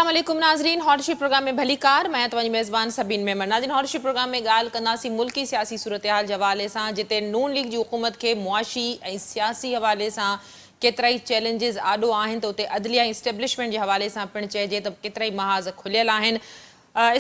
अस्सलाम वालेकुम नाज़रीन, हॉटशी प्रोग्राम में भली कार मैं तव्हांजी मेज़बान सबीन मेमन। नाज़रीन, हॉटशी प्रोग्राम में ॻाल्हि कंदासीं मुल्की सियासी सूरत हाल जे हवाले सां, जिते नून लीग जी हुकूमत खे मुआशी ऐं सियासी हवाले सां केतिरा ई चैलेंजिस आॾो आहिनि, त उते अदलिया इस्टेब्लिशमेंट जे हवाले सां पिणु चइजे त केतिरा ई महाज़ खुलियल आहिनि।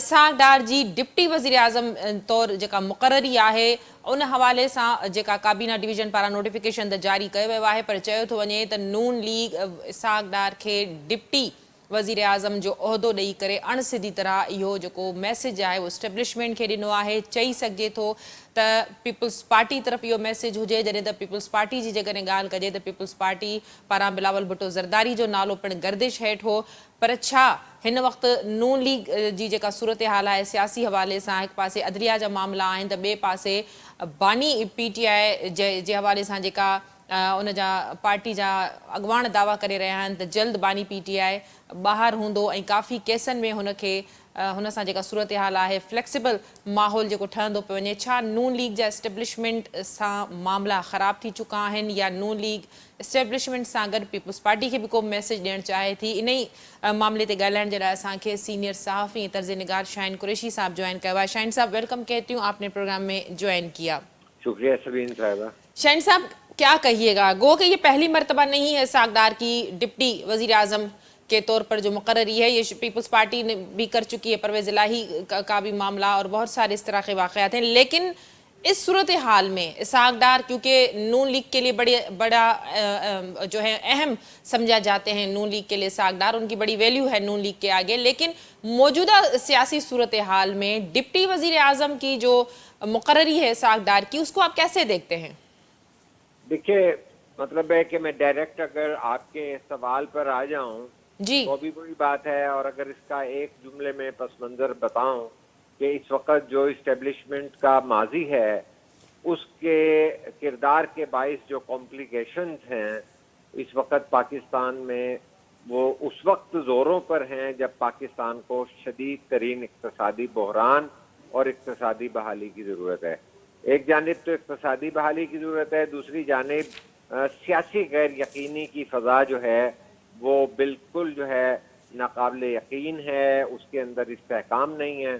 इसहाक डार जी डिप्टी वज़ीर आज़म तौरु जेका मुक़ररी आहे, उन हवाले सां जेका काबीना डिवीज़न पारां नोटिफिकेशन त जारी कयो वियो आहे, पर चयो थो वञे त नून लीग इसहाक डार खे डिप्टी वज़ीर आज़म जो उहिदो ॾेई करे अणसिधी तरह इहो जेको मैसेज आहे उहो इस्टेब्लिशमेंट खे ॾिनो आहे। चई सघिजे थो त पीपल्स पार्टी तरफ़ इहो मैसेज हुजे, जॾहिं त पीपल्स पार्टी जी जेकॾहिं ॻाल्हि कजे त पीपल्स पार्टी पारां बिलावल भुट्टो ज़रदारी जो नालो पिणु गर्दिश हेठि हो। पर छा हिन वक़्तु नून लीग जी जेका सूरत हाल आहे सियासी हवाले सां, हिकु पासे अदलिया जा मामला आहिनि त ॿिए पासे बानी PTI जे हवाले सां जेका उन जा पार्टी जा अॻवान दावा करे रहिया आहिनि त जल्द बानी PTI ॿाहिरि हूंदो ऐं काफ़ी केसनि में हुनखे हुन सां जेका सूरत हाल आहे फ्लेक्सिबल माहौल जेको ठहंदो पियो वञे। छा नून लीग जा इस्टेब्लिशमेंट सां मामला ख़राब थी चुका आहिनि, या नून लीग इस्टेब्लिशमेंट सां गॾु पीपल्स पार्टी खे बि को मैसेज ॾियणु चाहे थी? इन ई मामले ते ॻाल्हाइण जे लाइ असांखे सीनियर सहाफ़ी ऐं तर्ज़ निगार शाहीन कुरैशी साहब ज्वाइन कयो आहे। शाहीन साहब, वेलकम कहती हूँ, आपने प्रोग्राम में ज्वाइन किया। शुक्रिया सबीन साहिबा। शाहीन साहब, क्या कहिएगा, गो कि ये पहली मर्तबा नहीं है इसहाक डार की डिप्टी वज़ीर आज़म के तौर पर जो मुकर्ररी है, ये पीपल्स पार्टी ने भी कर चुकी है, परवेज़ इलाही का भी मामला और बहुत सारे इस तरह के वाक़यात हैं। लेकिन इस सूरत हाल में इसहाक डार, क्योंकि नून लीग के लिए बड़ा जो है अहम समझा जाते हैं, नून लीग के लिए इसहाक डार, उनकी बड़ी वैल्यू है नून लीग के आगे, लेकिन मौजूदा सियासी सूरत हाल में डिप्टी वज़ीर आज़म की जो मुकर्ररी है इसहाक डार की, उसको आप कैसे देखते हैं? देखिए, मतलब है कि मैं डायरेक्ट अगर आपके सवाल पर आ जाऊं जी तो भी वही बात है, और अगर इसका एक जुमले में पस मंज़र बताऊं कि इस वक्त जो इस्टेब्लिशमेंट का माजी है उसके किरदार के बाइस जो कॉम्प्लिकेशंस हैं इस वक्त पाकिस्तान में, वो उस वक्त ज़ोरों पर हैं जब पाकिस्तान को शदीद तरीन इक़्तिसादी बहरान और इक़्तिसादी बहाली की ज़रूरत है। एक जानिब तो इक़्तिसादी बहाली की ज़रूरत है, दूसरी जानिब सियासी गैर यकीनी की फ़ज़ा जो है वो बिल्कुल जो है नाकाबिल यकीन है, उसके अंदर इस्तेहकाम नहीं है।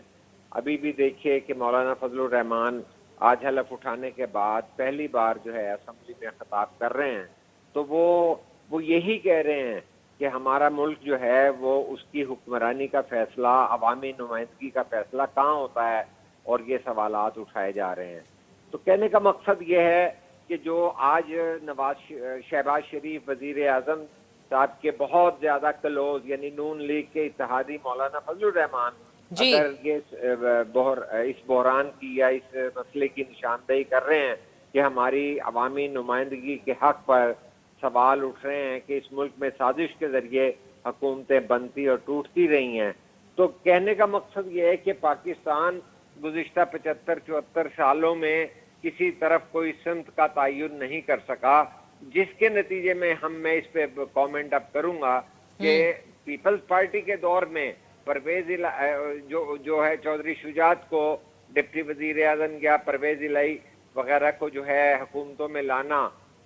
अभी भी देखिए कि मौलाना फजलुर रहमान आज हलफ उठाने के बाद पहली बार जो है असम्बली में खिताब कर रहे हैं, तो वो यही कह रहे हैं कि हमारा मुल्क जो है वो उसकी हुक्मरानी का फैसला, अवामी नुमाइंदगी का फैसला कहाँ होता है, और ये सवालात उठाए जा रहे हैं। तो कहने का मकसद ये है कि जो आज शहबाज शरीफ वज़ीर आज़म साहब के बहुत ज़्यादा क्लोज, यानी नून लीग के इत्तेहादी मौलाना फजलुर रहमान जी अगर ये इस बहरान की या इस मसले की निशानदेही कर रहे हैं कि हमारी अवामी नुमाइंदगी के हक पर सवाल उठ रहे हैं कि इस मुल्क में साजिश के ज़रिए हुकूमतें बनती और टूटती रही हैं, तो कहने का मकसद ये है कि पाकिस्तान गुज़िश्ता 75-74 सालों में किसी तरफ कोई सिमत का तयन नहीं कर सका, जिसके नतीजे में मैं इस पे कमेंट अब करूंगा कि पीपल्स पार्टी के दौर में परवेज जो है चौधरी शुजात को डिप्टी वजीर आज़म या परवेज इलाही वगैरह को जो है हुकूमतों में लाना,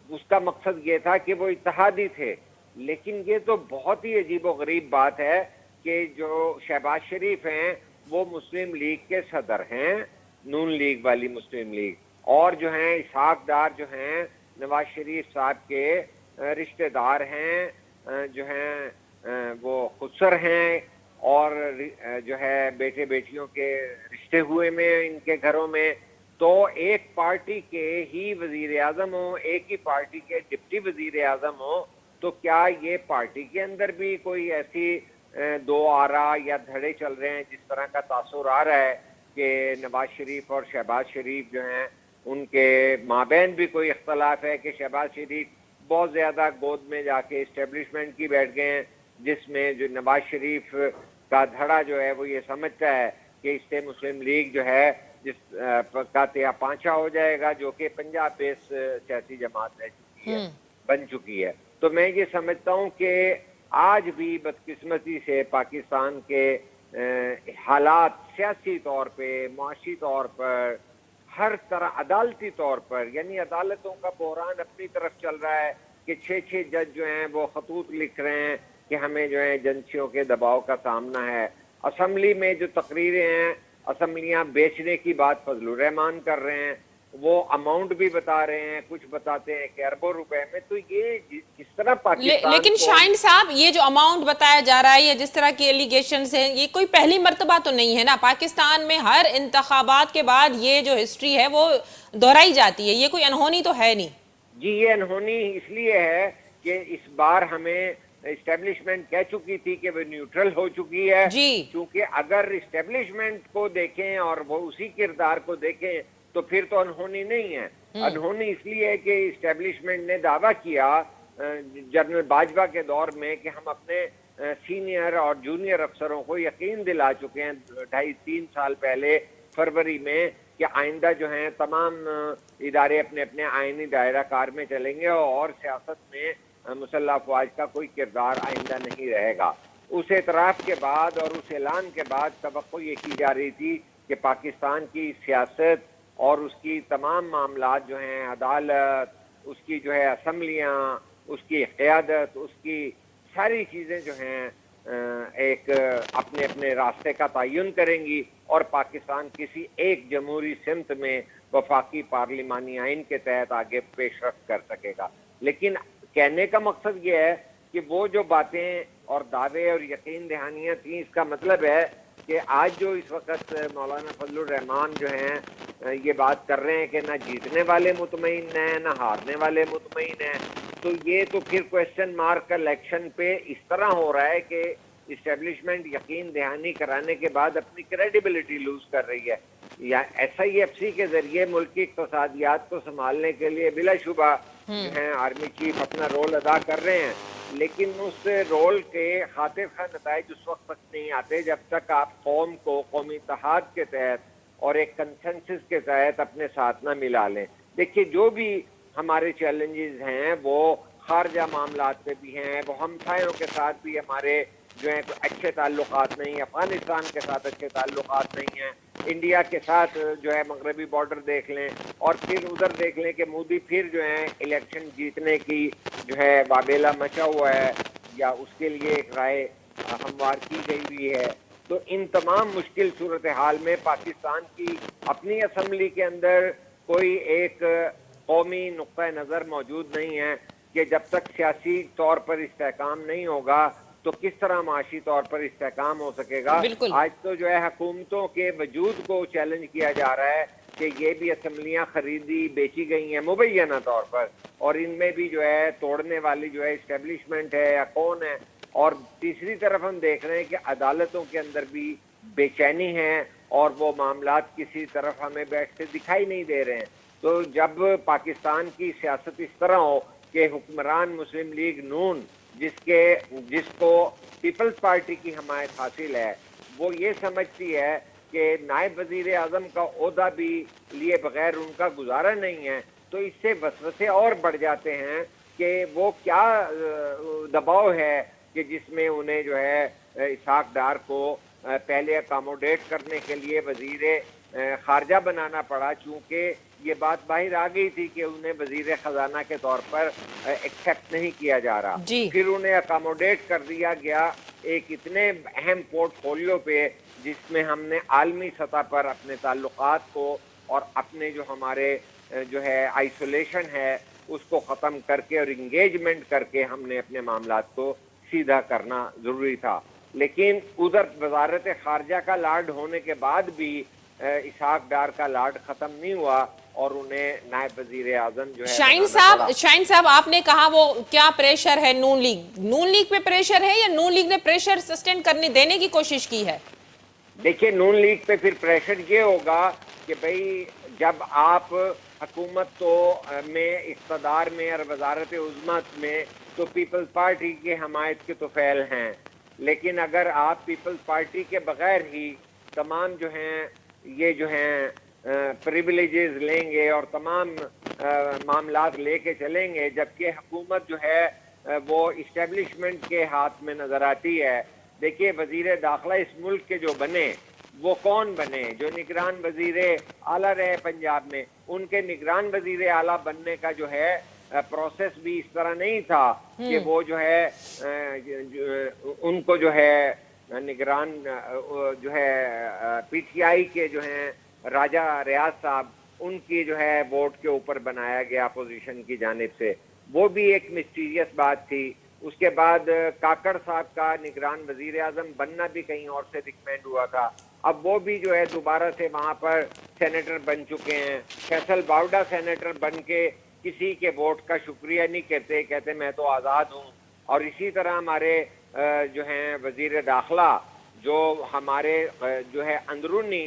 उसका मकसद ये था कि वो इत्तेहादी थे। लेकिन ये तो बहुत ही अजीब व गरीब बात है कि जो शहबाज शरीफ हैं वो मुस्लिम लीग के सदर हैं, नून लीग वाली मुस्लिम लीग, और जो हैं इसहाक डार जो हैं नवाज शरीफ साहब के रिश्तेदार हैं, जो हैं वो खुसर हैं, और जो है बेटे बेटियों के रिश्ते हुए में इनके घरों में। तो एक पार्टी के ही वजीर आज़म हो, एक ही पार्टी के डिप्टी वजीर आज़म हो, तो क्या ये पार्टी के अंदर भी कोई ऐसी दो आरा या धड़े चल रहे हैं जिस तरह का तासुर आ रहा है कि नवाज शरीफ और शहबाज शरीफ जो हैं उनके माबैन भी कोई इख्तलाफ है कि शहबाज शरीफ बहुत ज़्यादा गोद में जाके इस्टेब्लिशमेंट की बैठ गए हैं, जिसमें जो नवाज शरीफ का धड़ा जो है वो ये समझता है कि इससे मुस्लिम लीग जो है जिस का तिया पांचा हो जाएगा, जो कि पंजाब बेस सियासी जमात रह चुकी है, बन चुकी है। तो मैं ये समझता हूँ कि आज भी बदकिस्मती से पाकिस्तान के हालात सियासी तौर पे, मुआशी तौर पर, हर तरह अदालती तौर पर, यानी अदालतों का बहरान अपनी तरफ चल रहा है कि 6 जज जो हैं वो खतूत लिख रहे हैं کہ ہمیں جو ہے ایجنسیوں کے دباؤ کا سامنا ہے. اسمبلی میں جو تقریریں ہیں, اسمبلیاں بیچنے کی بات فضل الرحمان کر رہے ہیں, وہ اماؤنٹ بھی بتا رہے ہیں, کچھ بتاتے ہیں کہ اربوں روپے میں. تو یہ جس طرح پاکستان لیکن کو شاہین صاحب یہ جو اماؤنٹ بتایا جا رہا ہے یا جس طرح کی ایلیگیشنز ہیں, یہ کوئی پہلی مرتبہ تو نہیں ہے نا. پاکستان میں ہر انتخابات کے بعد یہ جو ہسٹری ہے وہ دہرائی جاتی ہے, یہ کوئی انہونی تو ہے نہیں. جی یہ انہونی اس لیے ہے کہ اس بار ہمیں اسٹیبلشمنٹ کہہ چکی تھی کہ وہ نیوٹرل ہو چکی ہے. جی کیونکہ اگر اسٹیبلشمنٹ کو دیکھیں اور وہ اسی کردار کو دیکھیں تو پھر تو انہونی نہیں ہے. انہونی اس لیے ہے کہ اسٹیبلشمنٹ نے دعویٰ کیا جنرل باجوہ کے دور میں کہ ہم اپنے سینئر اور جونیئر افسروں کو یقین دلا چکے ہیں 2.5-3 سال پہلے فروری میں کہ آئندہ جو ہیں تمام ادارے اپنے اپنے آئینی دائرہ کار میں چلیں گے اور سیاست میں مسلح افواج کا کوئی کردار آئندہ نہیں رہے گا. اس اعتراف کے بعد اور اس اعلان کے بعد توقع یہ کی جا رہی تھی کہ پاکستان کی سیاست اور اس کی تمام معاملات جو ہیں, عدالت, اس کی جو ہے اسمبلیاں, اس کی قیادت, اس کی ساری چیزیں جو ہیں ایک اپنے اپنے راستے کا تعین کریں گی اور پاکستان کسی ایک جمہوری سمت میں وفاقی پارلیمانی آئین کے تحت آگے پیش رفت کر سکے گا. لیکن کہنے کا مقصد یہ ہے کہ وہ جو باتیں اور دعوے اور یقین دہانیاں تھیں, اس کا مطلب ہے کہ آج جو اس وقت مولانا فضل الرحمان جو ہیں یہ بات کر رہے ہیں کہ نہ جیتنے والے مطمئن ہیں نہ ہارنے والے مطمئن ہیں, تو یہ تو پھر کوشچن مارک کا الیکشن پہ اس طرح ہو رہا ہے کہ اسٹیبلشمنٹ یقین دہانی کرانے کے بعد اپنی کریڈیبلٹی لوز کر رہی ہے. یا SIFC کے ذریعے ملک کی اقتصادیات کو سنبھالنے کے لیے بلا شبہ جو ہیں آرمی چیف اپنا رول ادا کر رہے ہیں, لیکن اس رول کے خاطر خواہ نتائج اس وقت تک نہیں آتے جب تک آپ قوم کو قومی اتحاد کے تحت اور ایک کنسنسس کے تحت اپنے ساتھ نہ ملا لیں. دیکھیے جو بھی ہمارے چیلنجز ہیں وہ خارجہ معاملات پہ بھی ہیں, وہ ہمسایوں کے ساتھ بھی ہمارے جو ہیں اچھے تعلقات نہیں, افغانستان کے ساتھ اچھے تعلقات نہیں ہیں, انڈیا کے ساتھ جو ہے مغربی بارڈر دیکھ لیں اور پھر ادھر دیکھ لیں کہ مودی پھر جو ہے الیکشن جیتنے کی جو ہے واویلا مچا ہوا ہے یا اس کے لیے ایک رائے ہموار کی گئی ہوئی ہے. تو ان تمام مشکل صورتحال میں پاکستان کی اپنی اسمبلی کے اندر کوئی ایک قومی نقطہ نظر موجود نہیں ہے کہ جب تک سیاسی طور پر استحکام نہیں ہوگا تو کس طرح معاشی طور پر استحکام ہو سکے گا. بالکل. آج تو جو ہے حکومتوں کے وجود کو چیلنج کیا جا رہا ہے کہ یہ بھی اسمبلیاں خریدی بیچی گئی ہیں مبینہ طور پر, اور ان میں بھی جو ہے توڑنے والی جو ہے اسٹیبلشمنٹ ہے یا کون ہے. اور تیسری طرف ہم دیکھ رہے ہیں کہ عدالتوں کے اندر بھی بے چینی ہے اور وہ معاملات کسی طرف ہمیں بیٹھتے دکھائی نہیں دے رہے ہیں. تو جب پاکستان کی سیاست اس طرح ہو کہ حکمران مسلم لیگ نون جس کو پیپلز پارٹی کی حمایت حاصل ہے, وہ یہ سمجھتی ہے کہ نائب وزیر اعظم کا عہدہ بھی لیے بغیر ان کا گزارا نہیں ہے, تو اس سے وسوسے اور بڑھ جاتے ہیں کہ وہ کیا دباؤ ہے کہ جس میں انہیں جو ہے اسحاق ڈار کو پہلے اکاموڈیٹ کرنے کے لیے وزیر خارجہ بنانا پڑا, چونکہ یہ بات باہر آ گئی تھی کہ انہیں وزیر خزانہ کے طور پر ایکسیپٹ نہیں کیا جا رہا. پھر انہیں اکاموڈیٹ کر دیا گیا ایک اتنے اہم پورٹ فولیو پہ جس میں ہم نے عالمی سطح پر اپنے تعلقات کو اور اپنے جو ہمارے جو ہے آئسولیشن ہے اس کو ختم کر کے اور انگیجمنٹ کر کے ہم نے اپنے معاملات کو سیدھا کرنا ضروری تھا. لیکن ادھر وزارت خارجہ کا لارڈ ہونے کے بعد بھی اسحاق ڈار کا لارڈ ختم نہیں ہوا اور انہیں نائب وزیر اعظم جو ہے شاہین صاحب آپ نے کہا وہ کیا پریشر ہے نون لیگ پہ پریشر ہے یا نون لیگ نے پریشر سسٹین کرنے دینے کی کوشش کی ہے؟ دیکھیے نون لیگ پہ پھر پریشر یہ ہوگا کہ بھئی جب آپ حکومت تو میں اقتدار میں اور وزارت عظمت میں تو پیپلز پارٹی کے حمایت کے تو فعل ہیں, لیکن اگر آپ پیپلز پارٹی کے بغیر ہی تمام جو ہیں یہ جو ہیں پریویلیجز لیں گے اور تمام معاملات لے کے چلیں گے, جبکہ حکومت جو ہے وہ اسٹیبلشمنٹ کے ہاتھ میں نظر آتی ہے. دیکھیے وزیر داخلہ اس ملک کے جو بنے وہ کون بنے؟ جو نگران وزیر اعلیٰ رہے پنجاب میں, ان کے نگران وزیر اعلیٰ بننے کا جو ہے प्रोसेस भी इस तरह नहीं था कि वो जो है उनको जो है निगरान जो है पीटीआई के जो है राजा रियाज साहब उनकी जो है वोट के ऊपर बनाया गया अपोजिशन की जानिब से, वो भी एक मिस्टीरियस बात थी। उसके बाद काकड़ साहब का निगरान वजीर आजम बनना भी कहीं और से रिकमेंड हुआ था, अब वो भी जो है दोबारा से वहां पर सेनेटर बन चुके हैं। फैसल बावडा सेनेटर बन के किसी के वोट का शुक्रिया नहीं कहते, कहते मैं तो आज़ाद हूँ। और इसी तरह हमारे जो हैं वजीर दाखिला जो हमारे जो है अंदरूनी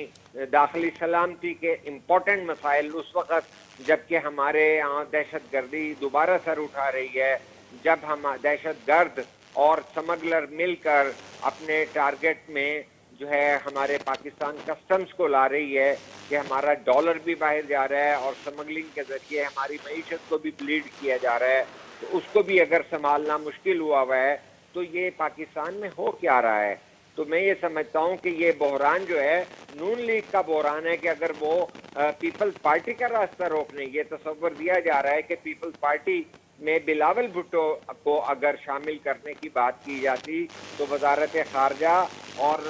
दाखिली सलामती के इम्पोर्टेंट मसाइल उस वक़्त जबकि हमारे यहाँ दहशत गर्दी दोबारा सर उठा रही है, जब हम दहशत गर्द और स्मगलर मिलकर अपने टारगेट में जो है हमारे पाकिस्तान कस्टम्स को ला रही है कि हमारा डॉलर भी बाहर जा रहा है और स्मगलिंग के ज़रिए हमारी मईशत को भी ब्लीड किया जा रहा है, तो उसको भी अगर संभालना मुश्किल हुआ है तो ये पाकिस्तान में हो क्या रहा है। तो मैं ये समझता हूँ कि ये बहरान जो है नून लीग का बहरान है कि अगर वो पीपल्स पार्टी का रास्ता रोकने, ये तस्वर दिया जा रहा है कि पीपल्स पार्टी में बिलावल भुट्टो को अगर शामिल करने की बात की जाती तो वजारत खारजा और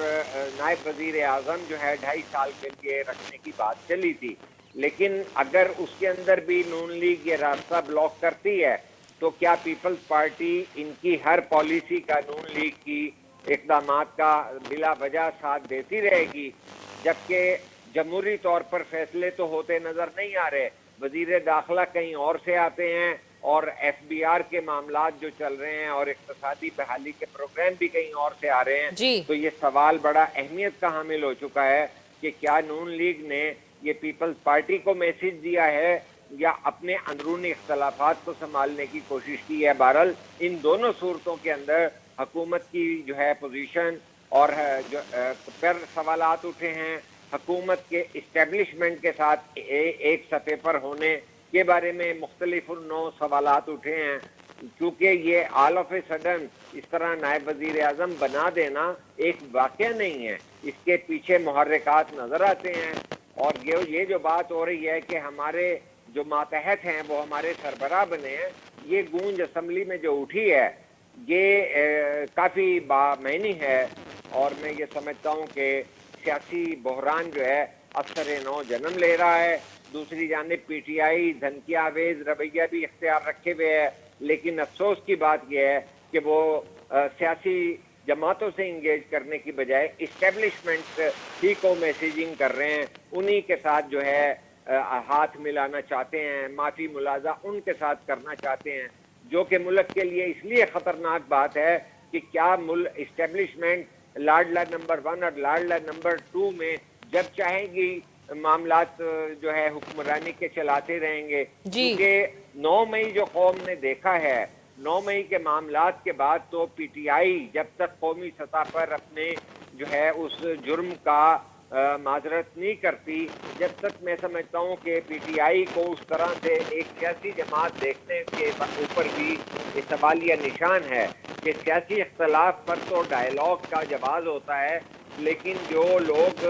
नायब वजीर आज़म जो है 2.5 साल के लिए रखने की बात चली थी। लेकिन अगर उसके अंदर भी नून लीग ये रास्ता ब्लॉक करती है तो क्या पीपल्स पार्टी इनकी हर पॉलिसी का नून लीग की इक़दामात का बिला वजह साथ देती रहेगी, जबकि जमहूरी तौर पर फैसले तो होते नजर नहीं आ रहे। वजीर दाखिला कहीं और से आते हैं और FBR के मामलात जो चल रहे हैं और इक़्तिसादी बहाली के प्रोग्राम भी कहीं और से आ रहे हैं। तो ये सवाल बड़ा अहमियत का हामिल हो चुका है कि क्या नून लीग ने ये पीपल्स पार्टी को मैसेज दिया है या अपने अंदरूनी इख्तलाफात को संभालने की कोशिश की है। बहरहाल इन दोनों सूरतों के अंदर हुकूमत की जो है पोजीशन और जो पर सवालात उठे हैं, हुकूमत के इस्टेब्लिशमेंट के साथ एक सतह पर होने के बारे में मुख्तलिफ नौ सवालात उठे हैं, क्योंकि ये ऑल ऑफ ए सडन इस तरह नायब वजीर आज़म बना देना एक वाक़या नहीं है, इसके पीछे मुहर्रिकात नज़र आते हैं। और ये जो बात हो रही है कि हमारे जो मातहत हैं वो हमारे सरबराह बने हैं, ये गूंज असम्बली में जो उठी है ये काफ़ी बामैनी है। और मैं ये समझता हूँ कि सियासी बहरान जो है अक्सर नौ जन्म ले रहा है। दूसरी जानिब PTI धमकिया आवेज रवैया भी इख्तियार रखे हुए है, लेकिन अफसोस की बात यह है कि वो सियासी जमातों से इंगेज करने की बजाय इस्टेब्लिशमेंट ही को मैसेजिंग कर रहे हैं, उन्हीं के साथ जो है हाथ मिलाना चाहते हैं, माफ़ी मुलाजा उनके साथ करना चाहते हैं, जो कि मुल्क के लिए इसलिए ख़तरनाक बात है कि क्या इस्टेब्लिशमेंट लाडला नंबर 1 और लाडला नंबर 2 में जब चाहेगी मामलात जो है हुक्मरानी के चलाते रहेंगे। क्योंकि 9 मई जो कौम ने देखा है, 9 मई के मामलात के बाद तो PTI जब तक कौमी सतह पर अपने जो है उस जुर्म का माजरत नहीं करती, जब तक मैं समझता हूँ कि PTI को उस तरह से एक सियासी जमात देखने के ऊपर भी ये सवालिया निशान है कि सियासी इख्तलाफ पर तो डायलॉग का जवाब होता है, लेकिन जो लोग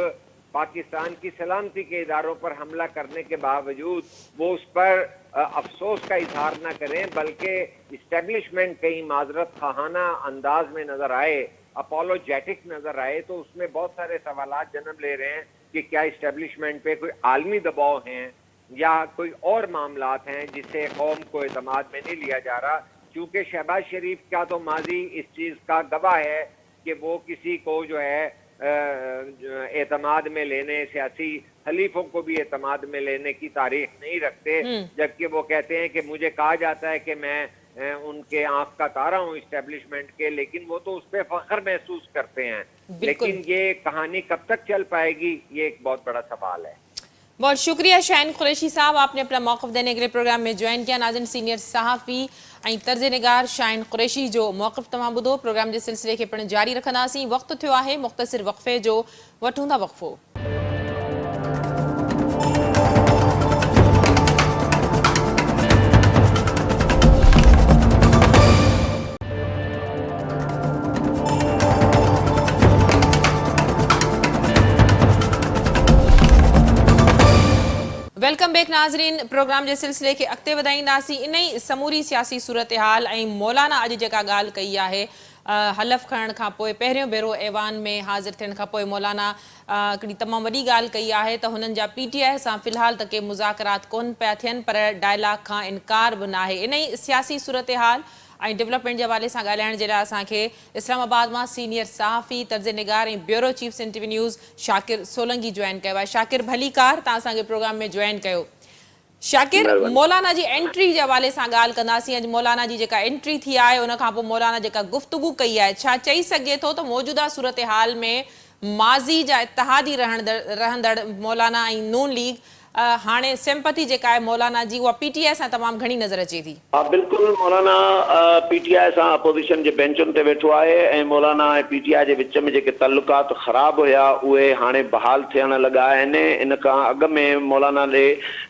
पाकिस्तान की सलामती के इदारों पर हमला करने के बावजूद वो उस पर अफसोस का इजहार न करें, बल्कि इस्टेब्लिशमेंट कहीं माजरत खाना अंदाज में नजर आए, अपोलोजेटिक नजर आए, तो उसमें बहुत सारे सवालात जन्म ले रहे हैं कि क्या इस्टेब्लिशमेंट पे कोई आलमी दबाव हैं या कोई और मामलात हैं जिससे कौम को एतमाद में नहीं लिया जा रहा। क्योंकि शहबाज शरीफ का तो माजी इस चीज़ का गवाह है कि वो किसी को जो है एतमाद में लेने, सियासी खलीफों को भी एतमाद में लेने की तारीख नहीं रखते, जबकि वो कहते हैं कि मुझे कहा जाता है कि मैं उनके आंख का तारा हूँ इस्टेब्लिशमेंट के, लेकिन वो तो उस पर फख्र महसूस करते हैं। लेकिन ये कहानी कब तक चल पाएगी, ये एक बहुत बड़ा सवाल है। बहुत शुक्रिया शाहीन कुरैशी साहब, आपने अपना मौक़िफ़ देने के लिए प्रोग्राम में ज्वाइन किया। नाज़रीन, सीनियर सहाफ़ी ऐं तर्ज़ निगार शाहीन कुरैशी जो मौक़िफ़ तव्हां ॿुधो। प्रोग्राम जे सिलसिले खे पिणु जारी रखंदासीं। वक़्तु थियो आहे मुख़्तसिर वक़फ़े जो, वठूं था वक़फ़ो। वेलकम बैक नाज़रीन प्रोग्राम जे सिलसिले खे अॻिते वधाईंदासीं। इन ई समूरी सियासी सूरत हाल ऐं मौलाना अॼु जेका ॻाल्हि कई आहे हलफ़ खणण खां पोइ पहिरियों भेरो ऐवान में हाज़िर थियण खां पोइ मौलाना हिकिड़ी तमामु वॾी ॻाल्हि कई आहे त हुननि जा PTI सां फ़िलहाल त के मुज़ाकरात कोन पिया थियनि पर डायलॉग खां इनकार बि न आहे। इन ई सियासी सूरत हाल ऐं डेवलपमेंट जे हवाले सां ॻाल्हाइण जे लाइ असांखे इस्लामाबाद मां सीनियर सहाफ़ी तर्ज़ निगार ऐं bureau chief Sindh TV news Shakir Solanki join कयो आहे। शाकिर भलीकार, तव्हां असांखे प्रोग्राम में जॉइन कयो। शाकिर, मौलाना जी एंट्री जे हवाले सां ॻाल्हि कंदासीं। अॼु मौलाना जी जेका एंट्री थी आहे उन खां पोइ मौलाना जेका गुफ़्तगू कई आहे, छा चई सघे थो त मौजूदा सूरत हाल में माज़ी जा इत्तेहादी रहंदड़ मौलाना ऐं नून लीग हाणे सिंपैथी जेका आहे मौलाना जी उहा PTI सां तमामु घणी नज़र अचे थी? हा, बिल्कुलु। मौलाना PTI सां अपोज़िशन जे बेंचुनि ते वेठो आहे ऐं मौलाना ऐं PTI जे विच में जेके तालुकात ख़राब हुया उहे हाणे बहाल थियण लॻा आहिनि। इन खां अॻु में मौलाना ॾे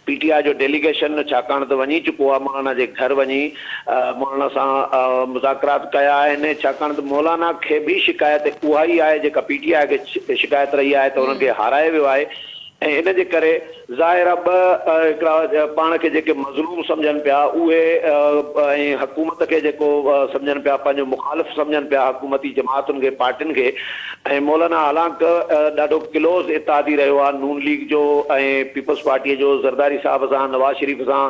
PTI जो डेलीगेशन छाकाणि त वञी चुको आहे, मौलाना जे घर वञी मौलाना सां मुज़ाकरात कया आहिनि। छाकाणि त मौलाना खे बि शिकायत उहा ई आहे जेका PTI खे शिकायत रही आहे त हुननि खे हाराए वियो आहे ऐं इन जे करे ज़ाहिर आहे हिकिड़ा पाण खे जेके मज़लूम सम्झनि पिया उहे ऐं हुकूमत खे जेको सम्झनि पिया, पंहिंजो मुखालिफ़ सम्झनि पिया हुकूमती जमातुनि खे, पार्टियुनि खे। ऐं मौलाना हालांकि ॾाढो क्लोज़ इत्तेहादी रहियो आहे नून लीग जो ऐं पीपल्स पार्टीअ जो, ज़रदारी साहिब सां, नवाज़ शरीफ़ सां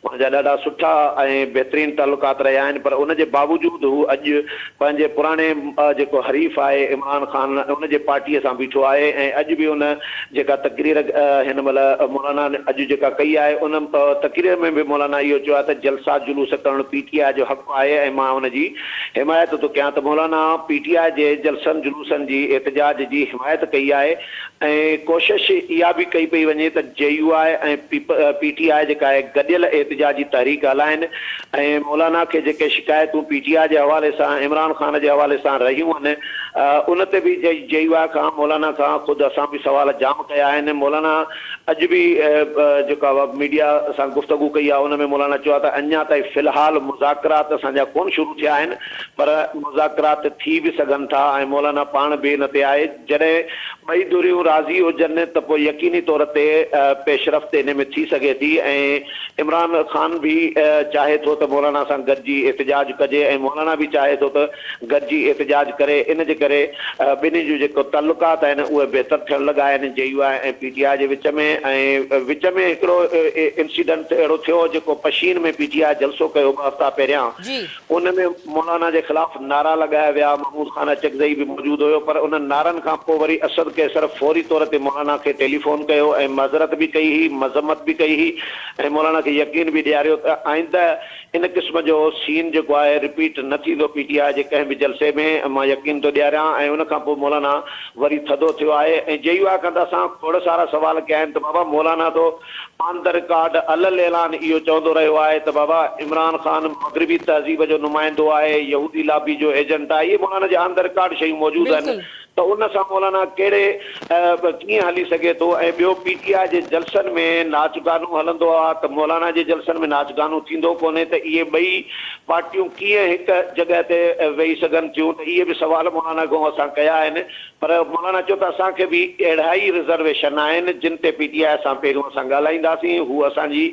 हुनजा ॾाढा सुठा ऐं बहितरीन तालुकात रहिया आहिनि। पर उनजे बावजूदि हू अॼु पंहिंजे पुराणे जेको हरीफ़ आहे इमरान ख़ान उनजे पार्टीअ सां बीठो आहे ऐं अॼु बि उन जेका तक़रीर हिन महिल मौलाना अॼु जेका कई आहे उन तक़रीर में बि मौलाना इहो चयो आहे त जलसा जुलूस करणु PTI जो हक़ आहे ऐं मां हुनजी हिमायत थो कयां। त मौलाना PTI जे जलसनि जुलूसनि जी एहतजाज जी हिमायत कई आहे ऐं कोशिशि इहा बि कई पई वञे त JUI ऐं PTI जेका आहे गॾियल एहतजाजी तहरीक हलाइनि ऐं मौलाना खे जेके शिकायतूं PTI जे हवाले सां, इमरान ख़ान जे हवाले सां रहियूं आहिनि उन ते बि JUI खां, मौलाना खां ख़ुदि असां बि सवाल जाम कया आहिनि। मौलाना अॼु बि जेका मीडिया सां गुफ़्तगू कई आहे उन में मौलाना चयो आहे त अञा ताईं फ़िलहाल मुज़ाकरात असांजा कोन शुरू थिया आहिनि पर मुज़ाकरात थी बि सघनि था ऐं मौलाना पाण बि हिन ते आहे। जॾहिं ॿई धुरियूं राज़ी हुजनि त पोइ यकीनी तौर ते पेशरफ़्त इन में थी सघे थी ऐं इमरान ख़ान बि चाहे थो त मौलाना सां गॾिजी एहतजाज कजे ऐं मौलाना बि चाहे थो त गॾिजी एहतजाज करे। इन जे करे ॿिन्ही जूं जेको तालुकात आहिनि उहे बहितर थियण लॻा आहिनि JUI ऐं PTI जे विच में। ऐं विच में हिकिड़ो इंसिडेंट अहिड़ो थियो जेको पशीन में PTI जलसो कयो 2 हफ़्ता पहिरियां, उन में मौलाना जे ख़िलाफ़ नारा लॻाया विया। महमूद ख़ान अचकज़ई बि मौजूदु हुयो पर उन नारनि खां पोइ वरी असद कैसर फौरी तौर ते मौलाना खे टेलीफोन कयो ऐं मज़रत बि कई हुई, मज़म्मत बि कई हुई ऐं मौलाना खे यकीन बि ॾियारियो त आइंदा इन क़िस्म जो सीन जेको आहे रिपीट न थींदो PTI जे कंहिं बि जलसे में, मां यकीन थो ॾियारियां। ऐं उन खां पोइ मौलाना वरी थधो थियो आहे ऐं JUI खां त असां खोड़ सारा सवाल कया आहिनि त बाबा मौलाना तो ऑन द रिकॉर्ड अलल ऐलान इहो चवंदो रहियो आहे त बाबा इमरान ख़ान मग़रिबी तहज़ीब जो नुमाइंदो आहे, यहूदी लाबी जो एजेंट आहे। इहे मौलाना जे ऑन द रिकॉर्ड शयूं मौजूदु आहिनि त उन सां मौलाना कहिड़े कीअं हली सघे थो। ऐं ॿियो PTI जे जलसनि में नाच गानो हलंदो आहे त मौलाना जे जलसनि में नाच गानो थींदो कोन्हे त इहे ॿई पार्टियूं कीअं हिकु जॻह ते वेही सघनि थियूं त इहे बि सवाल मौलाना खां असां कया आहिनि। पर मौलाना चयो त असांखे बि अहिड़ा ई रिज़र्वेशन आहिनि जिन ते PTI सां पहिरियों असां ॻाल्हाईंदासीं, हू असांजी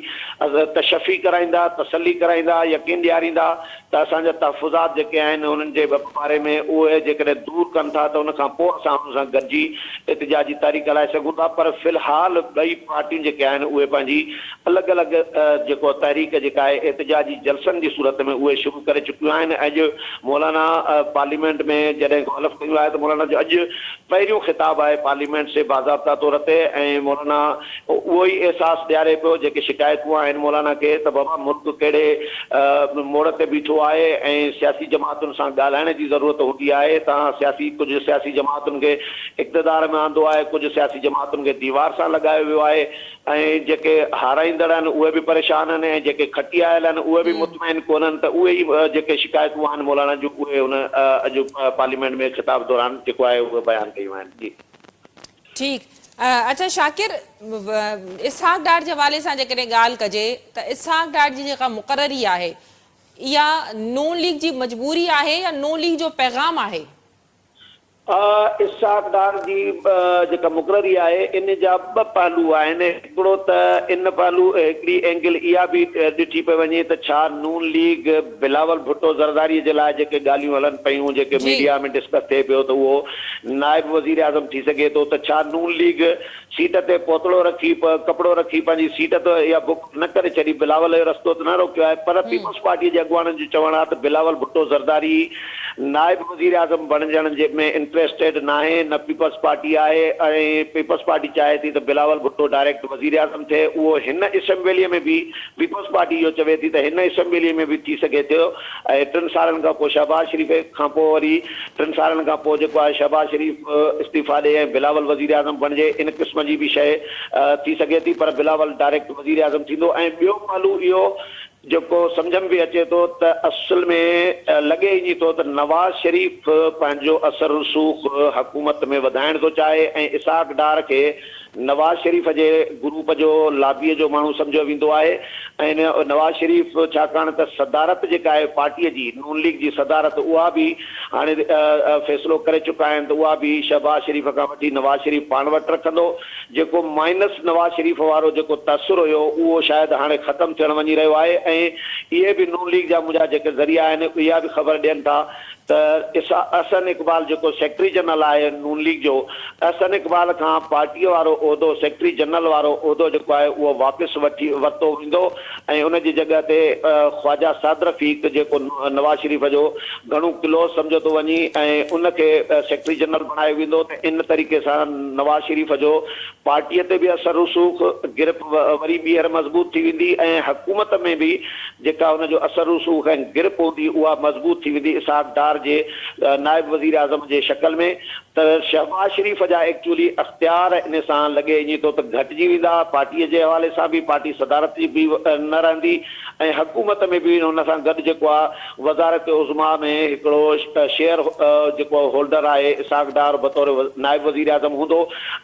तशफ़ी कराईंदा, तसली कराईंदा, यकीन ॾियारींदा त असांजा तहफ़ुज़ात जेके आहिनि उन्हनि जे बारे में उहे जेकॾहिं दूरि कनि था त उन खां पोइ असां हुन सां गॾिजी एहतजाजी तारीख़ हलाए सघूं था। पर फ़िलहाल ॿई पार्टियूं जेके आहिनि उहे पंहिंजी अलॻि अलॻि जेको तहरीक जेका आहे एहतजाजी जलसनि जी सूरत में उहे शुरू करे चुकियूं आहिनि। अॼु मौलाना पार्लियामेंट में जॾहिं हलफ़ कयो आहे त मौलाना जो अॼु पहिरियों ख़िताबु आहे पार्लियामेंट से बाज़ाब्ता तौर ते ऐं मौलाना उहो ई अहसासु ॾियारे पियो जेके शिकायतूं आहिनि मौलाना खे त बाबा मुल्क कहिड़े मोड़ ते बीठो आहे ऐं सियासी जमातुनि सां ॻाल्हाइण जी ज़रूरत हूंदी आहे। तव्हां कुझु सियासी जमातुनि खे इक़्तिदार में आंदो आहे, कुझु सियासी जमातुनि खे दीवार सां लॻायो वियो आहे ऐं जेके हाराईंदड़ आहिनि उहे बि परेशान आहिनि ऐं जेके खटी आयल आहिनि उहे बि मुतमइन कोन्हनि। त उहे ई जेके शिकायतूं आहिनि मौलाना जूं उहे हुन अॼु पार्लियामेंट में ख़िताब दौरान जेको आहे उहे बयानु कयूं आहिनि। जी ठीकु। अच्छा शाकिर, इसहाक डार जे हवाले सां जेकॾहिं ॻाल्हि कजे त इसहाक डार जी जेका मुक़ररी आहे इहा नून लीग जी मजबूरी आहे या नून लीग जो पैगाम आहे? इसाक डार जी जेका मुक़ररी आहे इन जा ॿ पहलू आहिनि। हिकिड़ो त इन पहलू हिकिड़ी एंगल इहा बि ॾिठी पई वञे त छा नून लीग बिलावल भुट्टो ज़रदारीअ जे लाइ जेके ॻाल्हियूं हलनि पियूं, जेके मीडिया में डिस्कस थिए पियो त उहो नाइब वज़ीर आज़म थी सघे थो, त छा नून लीग सीट ते पोतड़ो रखी कपिड़ो रखी पंहिंजी सीट ते इहा बुक न करे छॾी, बिलावल जो रस्तो त न रोकियो आहे। पर पीपल्स पार्टीअ जे अॻुवाननि जो चवणु आहे त बिलावल भुट्टो ज़रदारी नाइब वज़ीर आज़म बणजण जे में इंटरेस्टेड न आहे, न पीपल्स पार्टी आहे। ऐं पीपल्स पार्टी चाहे थी त बिलावल भुट्टो डायरेक्ट वज़ीर आज़म थिए। उहो हिन असेंबलीअ में बि पीपल्स पार्टी इहो चवे थी त हिन असेंबलीअ में बि थी सघे थो। ऐं 3 सालनि खां पोइ शहबाज शरीफ़ खां पोइ वरी 3 सालनि खां पोइ जेको आहे शहबाज शरीफ़ इस्तीफ़ा ॾे ऐं बिलावल वज़ीर आज़म बणिजे, इन क़िस्म जी बि शइ थी सघे थी। पर बिलावल डायरेक्ट वज़ीर आज़म थींदो। ऐं ॿियो पहलू इहो जेको सम्झ में बि अचे थो त असल में लॻे ई थो त नवाज़ शरीफ़ पंहिंजो असर रसूख़ हुकूमत में वधाइण थो चाहे ऐं इसाक डार खे नवाज़ शरीफ़ जे ग्रुप जो लाबीअ जो माण्हू सम्झियो वेंदो आहे। ऐं नवाज़ शरीफ़ छाकाणि त सदारत जेका आहे पार्टीअ जी नून लीग जी सदारत उहा बि हाणे फ़ैसिलो करे चुका आहिनि त उहा बि शहबाज शरीफ़ खां वठी नवाज़ शरीफ़ पाण वटि रखंदो। जेको माइनस नवाज़ शरीफ़ वारो जेको तसुर हुयो उहो शायदि हाणे ख़तमु थियण वञी रहियो आहे। ऐं इहे बि नून लीग जा मुंहिंजा जेके ज़रिया आहिनि इहा बि ख़बर ॾियनि था त अहसन इक़बाल जेको सेक्रेटरी जनरल आहे नून लीग जो, अहसन इक़बाल खां पार्टीअ वारो उहिदो सेक्रेटरी जनरल वारो उहिदो जेको आहे उहो वापसि वरितो वेंदो ऐं उनजी जॻह ते ख्वाजा साद रफ़ीक जेको नवाज़ शरीफ़ जो घणो क्लोज़ सम्झो थो वञे ऐं उनखे सेक्रेटरी जनरल बणायो वेंदो। त इन तरीक़े सां नवाज़ शरीफ़ जो पार्टीअ ते बि असर रसूख़ गिरफ़ वरी ॿीहर मज़बूत थी वेंदी ऐं हुकूमत में बि जेका हुनजो असर रसूख़ ऐं गिरफ़ हूंदी उहा मज़बूत थी वेंदी इसाक डार जे नाइब वज़ीर आज़म जे शक्ल में। त शहबाज शरीफ़ जा एक्चुअली अख़्तियार इन सां लॻे ईअं थो त घटिजी वेंदा। पार्टीअ जे हवाले सां बि पार्टी सदारत जी बि न रहंदी ऐं हुकूमत में बि हुन सां गॾु जेको आहे वज़ारत उज़मा में हिकिड़ो शेयर जेको होल्डर आहे इसाक डार बतौर नाइब वज़ीर आज़म हूंदो।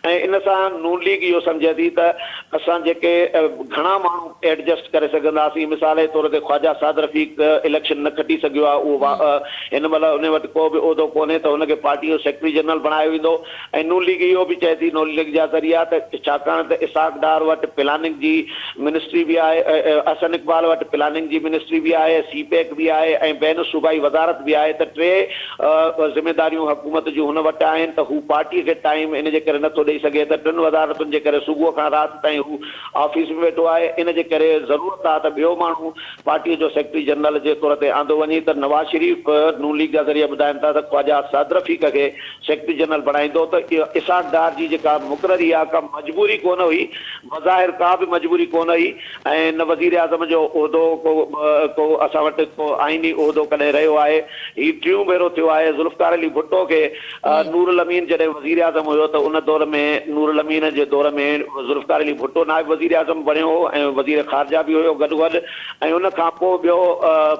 ऐं इन सां नून लीग इहो सम्झे थी त असां जेके घणा माण्हू एडजस्ट करे सघंदासीं। मिसाल जे तौर ते ख्वाजा साद रफ़ीक इलेक्शन न खटी सघियो आहे, उहो हिन महिल उन वटि को बि उहिदो कोन्हे त हुनखे पार्टी जो सेक्रेटरी जनरल बणायो वेंदो। ऐं नून लीग इहो बि चए थी नून लीग जा ज़रिया त छाकाणि त इसाक डार वटि प्लानिंग जी मिनिस्ट्री बि आहे, अहसन इक़बाल वटि प्लानिंग जी मिनिस्ट्री बि आहे, सीपेक बि आहे ऐं बैन सूबाई वज़ारत बि आहे। त 3 ज़िमेदारियूं हुकूमत जूं हुन वटि आहिनि त हू पार्टीअ खे टाइम इन जे करे नथो ॾेई सघे। त 3 वज़ारतुनि जे करे सुबुह खां राति ताईं हू ऑफिस में वेठो आहे। इन जे करे ज़रूरत आहे त ॿियो माण्हू पार्टीअ जो सेक्रेटरी जनरल जे तौर ते आंदो वञे। त नवाज़ शरीफ़ नून लीग जा ज़रिया ॿुधाइनि था त ख्वाजा साद रफ़ीक खे सेक्रेटरी जनरल बणाईंदो। त इसाक डार जी जेका मुक़ररी आहे का मजबूरी कोन हुई, बज़ाहिर का बि मजबूरी कोन हुई ऐं न वज़ीर आज़म जो उहिदो को असां वटि को आईनी उहिदो कॾहिं रहियो आहे। हीउ 3 भेरो थियो आहे। ज़ुल्फ़िकार अली भुट्टो खे नूरुल अमीन जॾहिं वज़ीर आज़म हुयो त उन दौर में नूरुल अमीन जे दौर में ज़ुल्फ़िकार अली भुट्टो नाइब वज़ीर आज़म बणियो हो ऐं वज़ीर ख़ारजा बि हुयो गॾो गॾु। ऐं उन खां पोइ ॿियो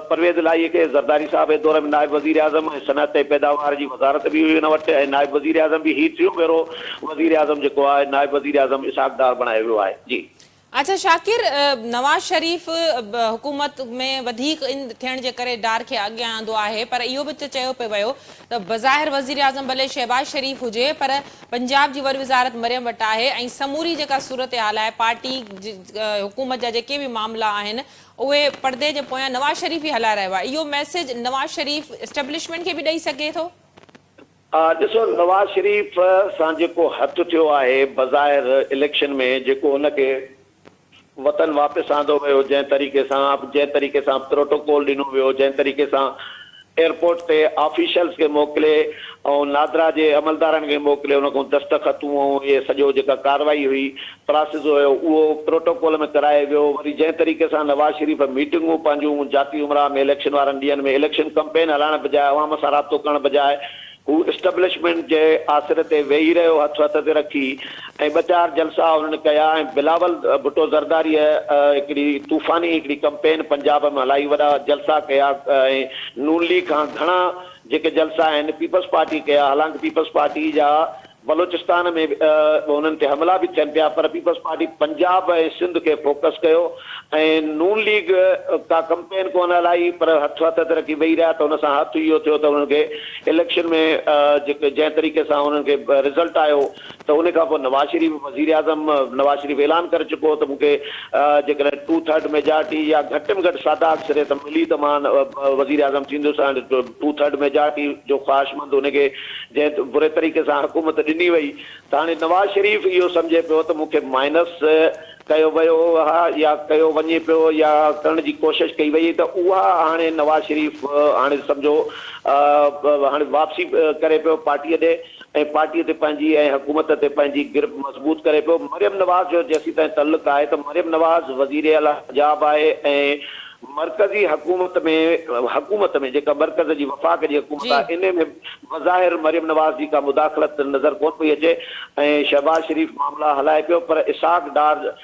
परवेज़ इलाही खे ज़रदारी साहब जे दौर में नाइब वज़ीर आज़म ऐं सनअत पैदावार जी वज़ारत बि हुई हुन वटि ऐं नाइब वज़ीर आज़म बि हीउ 3 भेरो वज़ीर आज़म जेको आहे नाइब वज़ीर आज़म इसाक डार बणायो वियो आहे। जी अच्छा शाकिर, नवाज़ शरीफ़ हुकूमत में वधीक थियण जे करे डार खे अॻियां आंदो आहे, पर इहो बि त चयो पियो वियो त बज़ाहिर वज़ीर आज़म भले शहबाज शरीफ़ हुजे पर पंजाब जी वरी वज़ारत मरियम वटि आहे ऐं समूरी जेका सूरत हाल आहे पार्टी हुकूमत जा जेके बि मामला आहिनि उहे पर्दे जे पोयां नवाज़ शरीफ़ ई हलाए रहियो आहे। इहो मैसेज नवाज़ शरीफ़ एस्टेब्लिशमेंट खे बि ॾेई सघे थो? ॾिसो, नवाज़ शरीफ़ सां जेको हथु थियो आहे बज़ाहिर इलेक्शन में, जेको हुनखे वतन वापसि आंदो वियो, जंहिं तरीक़े सां प्रोटोकॉल ॾिनो वियो, जंहिं तरीक़े सां एयरपोर्ट ते ऑफिशियल्स खे मोकिले ऐं नादरा जे अमलदारनि खे मोकिले उन खां दस्तख़तूं ऐं इहे सॼो जेका कार्रवाई हुई प्रोसेस हुयो उहो प्रोटोकॉल में कराए वियो। वरी जंहिं तरीक़े सां नवाज़ शरीफ़ मीटिंगूं पंहिंजूं जाती उमरा में इलेक्शन वारनि ॾींहंनि में इलेक्शन कैंपेन हलाइण बजाए अवाम सां राब्तो करण बजाए हू एस्टेब्लिशमेंट जे आसिर ते वेही रहियो हथ ते रखी ऐं 2-4 जलसा हुननि कया ऐं बिलावल भुट्टो ज़रदारीअ हिकिड़ी तूफ़ानी हिकिड़ी कैंपेन पंजाब में हलाई, वॾा जलसा कया ऐं नून लीग खां घणा जेके जलसा आहिनि पीपल्स पार्टी कया। हालांकि पीपल्स पार्टी जा बलोचिस्तान में उन्हनि ते हमला बि थियनि पिया, पर पीपल्स पार्टी पंजाब ऐं सिंध खे फोकस कयो ऐं नून लीग का कंपेन कोन हलाई, पर हथ ते रखी वेही रहिया, त हुन सां हथु इहो थियो त हुननि खे इलेक्शन में जेके जंहिं तरीक़े सां हुननि खे रिज़ल्ट आयो त उन खां पोइ नवाज़ शरीफ़ वज़ीर आज़म नवाज़ शरीफ़ ऐलान करे चुको त मूंखे जेकॾहिं 2/3 मेजॉरिटी या घटि में घटि सादा अक्सरे त मिली त मां वज़ीर आज़म थींदुसि। हाणे 2/3 मेजॉरिटी जो ख़्वाहिशमंद हुनखे जंहिं बुरे तरीक़े सां हुकूमत ॾिनी वई, त हाणे नवाज़ शरीफ़ इहो सम्झे पियो त मूंखे माइनस कयो वियो आहे या कयो वञे पियो या करण जी कोशिशि कई वई, त उहा हाणे नवाज़ शरीफ़ हाणे सम्झो हाणे वापसी करे पियो पार्टीअ ॾे ऐं पार्टीअ ते पंहिंजी ऐं हुकूमत ते पंहिंजी गिरफ़ मज़बूत करे पियो। मरियम नवाज़ जो जेसीं ताईं तल्लुक़ आहे त मरियम नवाज़ वज़ीर आला पंजाब आहे ऐं मरकज़ी हुकूमत में जेका मरकज़ जी वफ़ाक़ जी हुकूमत आहे इन में बज़ाहिर मरियम नवाज़ जी का मुदाख़लत नज़र कोन पई अचे ऐं शहबाज शरीफ़ मामला हलाए पियो, पर इसाक डार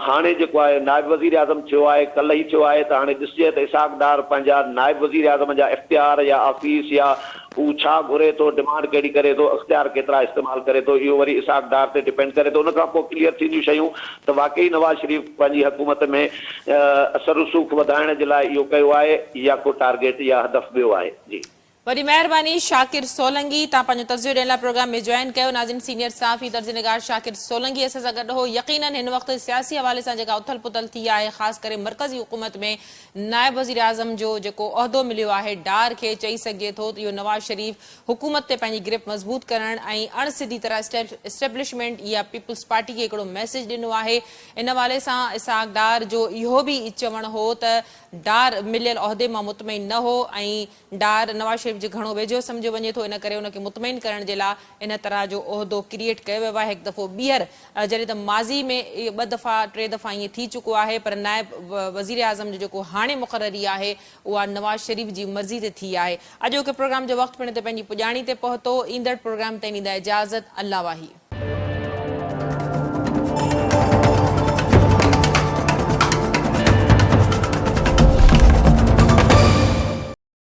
हाणे जेको आहे नाइब वज़ीर आज़म थियो आहे, कल्ह ई थियो आहे, त हाणे ॾिसजे त इसाक डार पंहिंजा नाइब वज़ीर आज़म जा इख़्तियार या ऑफिस या हू छा घुरे थो, डिमांड कहिड़ी करे थो, इख़्तियार केतिरा इस्तेमालु करे थो, इहो वरी इसाक डार ते डिपेंड करे थो। उन खां पोइ क्लियर थींदियूं शयूं त वाकई नवाज़ शरीफ़ पंहिंजी हुकूमत में असर रसूख़ वधाइण जे लाइ इहो कयो आहे या को टारगेट या हदफ़ ॿियो आहे। जी वरी महिरबानी शाकिर सोलंगी, तव्हां पंहिंजो तस्वीर ॾियण लाइ प्रोग्राम में जॉइन कयो। नाज़रीन, सीनियर सहाफ़ी दर्जनिगार शाकिर सोलंगी असां सां गॾु हो। यकीनन हिन वक़्तु सियासी हवाले सां जेका उथल पुथल थी आहे, ख़ासि करे मरकज़ी हुकूमत में नायब वज़ीर आज़म जो जेको उहिदो मिलियो आहे, डार खे चई सघिजे थो त इहो नवाज़ शरीफ़ हुकूमत ते पंहिंजी ग्रिप मज़बूत करण ऐं अणसिधी तरह इस्टेब्लिशमेंट या पीपल्स पार्टी खे हिकिड़ो मैसेज ॾिनो आहे। इन हवाले सां इसाक डार जो इहो बि चवणु हो त डार मिलियल उहिदे मां मुतमइन न हो ऐं डार नवाज़ शरीफ़ जे घणो वेझो सम्झो वञे थो, इन करे उनखे मुतमइन करण जे लाइ इन तरह जो उहिदो क्रिएट कयो वियो आहे। हिकु दफ़ो ॿीहर जॾहिं त माज़ी में 2 दफ़ा 3 दफ़ा ईअं थी चुको आहे, पर नाइब वज़ीर आज़म जो जेको हाणे मुक़ररी आहे उहा नवाज़ शरीफ़ जी मर्ज़ी ते थी आहे। अॼोके प्रोग्राम जो वक़्तु पिण ते पंहिंजी पुॼाणी ते पहुतो। ईंदड़ प्रोग्राम ताईं ॾींदा इजाज़त। अल्लाह वाही।